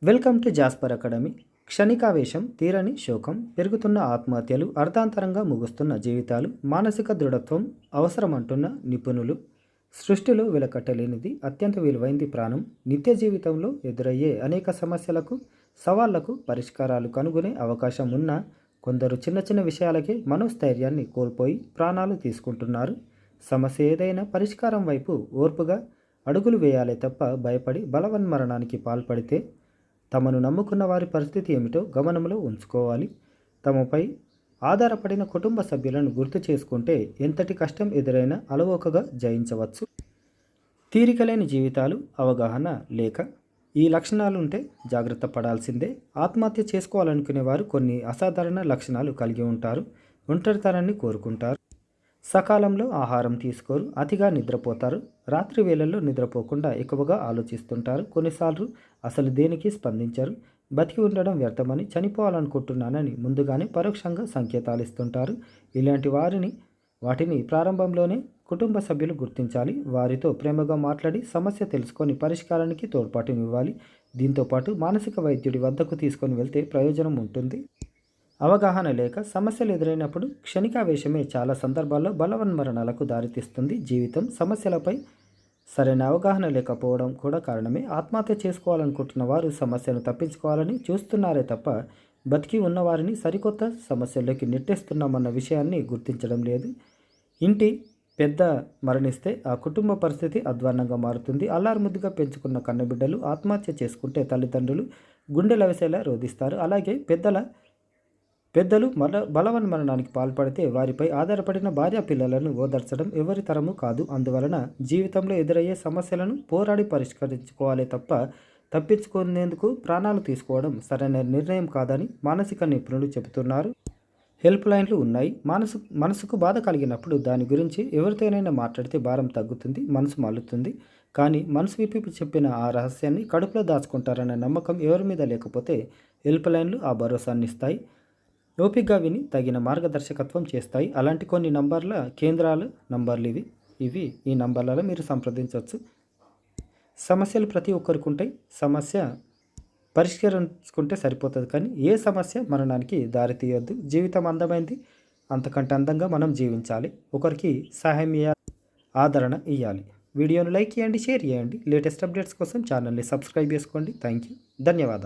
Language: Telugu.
Welcome to Jasper academy. క్షణికావేశం, తీరని శోకం, పెరుగుతున్న ఆత్మహత్యలు, అర్ధాంతరంగా ముగుస్తున్న జీవితాలు, మానసిక దృఢత్వం అవసరమంటున్న నిపుణులు. సృష్టిలో వెలకట్టలేనిది, అత్యంత విలువైంది ప్రాణం. నిత్య జీవితంలో ఎదురయ్యే అనేక సమస్యలకు, సవాళ్లకు పరిష్కారాలు కనుగొనే అవకాశం ఉన్న కొందరు చిన్న చిన్న విషయాలకే మనోస్థైర్యాన్ని కోల్పోయి ప్రాణాలు తీసుకుంటున్నారు. సమస్య ఏదైనా పరిష్కారం వైపు ఓర్పుగా అడుగులు వేయాలే తప్ప భయపడి బలవన్మరణానికి పాల్పడితే తమను నమ్ముకున్న వారి పరిస్థితి ఏమిటో గమనంలో ఉంచుకోవాలి. తమపై ఆధారపడిన కుటుంబ సభ్యులను గుర్తు చేసుకుంటే ఎంతటి కష్టం ఎదురైనా అలవోకగా జయించవచ్చు. తీరికలేని జీవితాలు, అవగాహన లేక ఈ లక్షణాలుంటే జాగ్రత్త పడాల్సిందే. ఆత్మహత్య చేసుకోవాలనుకునే వారు కొన్ని అసాధారణ లక్షణాలు కలిగి ఉంటారు. ఒంటరితనాన్ని కోరుకుంటారు, సకాలంలో ఆహారం తీసుకోరు, అతిగా నిద్రపోతారు, రాత్రి వేళల్లో నిద్రపోకుండా ఎక్కువగా ఆలోచిస్తుంటారు, కొన్నిసార్లు అసలు దేనికి స్పందించరు, బతికి ఉండడం వ్యర్థమని, చనిపోవాలనుకుంటున్నానని ముందుగానే పరోక్షంగా సంకేతాలు ఇస్తుంటారు. ఇలాంటి వాటిని ప్రారంభంలోనే కుటుంబ సభ్యులు గుర్తించాలి. వారితో ప్రేమగా మాట్లాడి సమస్య తెలుసుకొని పరిష్కారానికి తోడ్పాటునివ్వాలి. దీంతోపాటు మానసిక వైద్యుడి వద్దకు తీసుకొని వెళ్తే ప్రయోజనం ఉంటుంది. అవగాహన లేక సమస్యలు ఎదురైనప్పుడు క్షణికావేశమే చాలా సందర్భాల్లో బలవన్మరణాలకు దారితీస్తుంది. జీవితం సమస్యలపై సరైన అవగాహన లేకపోవడం కూడా కారణమే. ఆత్మహత్య చేసుకోవాలనుకుంటున్న వారు సమస్యను తప్పించుకోవాలని చూస్తున్నారే తప్ప బతికి ఉన్నవారిని సరికొత్త సమస్యల్లోకి నెట్టేస్తున్నామన్న విషయాన్ని గుర్తించడం లేదు. ఇంటి పెద్ద మరణిస్తే ఆ కుటుంబ పరిస్థితి అధ్వాన్నంగా మారుతుంది. అల్లారుముద్దుగా పెంచుకున్న కన్నబిడ్డలు ఆత్మహత్య చేసుకుంటే తల్లిదండ్రులు గుండెలవిసేలా రోధిస్తారు. అలాగే పెద్దలు బలవన్మరణానికి పాల్పడితే వారిపై ఆధారపడిన భార్య పిల్లలను ఓదార్చడం ఎవరి తరము కాదు. అందువలన జీవితంలో ఎదురయ్యే సమస్యలను పోరాడి పరిష్కరించుకోవాలే తప్ప తప్పించుకునేందుకు ప్రాణాలు తీసుకోవడం సరైన నిర్ణయం కాదని మానసిక నిపుణులు చెబుతున్నారు. హెల్ప్ లైన్లు ఉన్నాయి. మనసుకు బాధ కలిగినప్పుడు దాని గురించి ఎవరితోనైనా మాట్లాడితే భారం తగ్గుతుంది, మనసు మల్లుతుంది. కానీ మనసు విప్పి చెప్పిన ఆ రహస్యాన్ని కడుపులో దాచుకుంటారనే నమ్మకం ఎవరి మీద లేకపోతే హెల్ప్ లైన్లు ఆ భరోసాన్ని ఇస్తాయి. ఓపికగా విని తగిన మార్గదర్శకత్వం చేస్తాయి. అలాంటి కొన్ని కేంద్రాల నంబర్లు ఇవి ఈ నంబర్లలో మీరు సంప్రదించవచ్చు. సమస్యలు ప్రతి ఒక్కరికి ఉంటాయి. సమస్య పరిష్కరించుకుంటే సరిపోతుంది, కానీ ఏ సమస్య మరణానికి దారి తీయొద్దు. జీవితం అందమైంది, అంతకంటే అందంగా మనం జీవించాలి. ఒకరికి సహాయం ఆదరణ ఇవ్వాలి. వీడియోను లైక్ చేయండి, షేర్ చేయండి. లేటెస్ట్ అప్డేట్స్ కోసం ఛానల్ని సబ్స్క్రైబ్ చేసుకోండి. థ్యాంక్ యూ, ధన్యవాదాలు.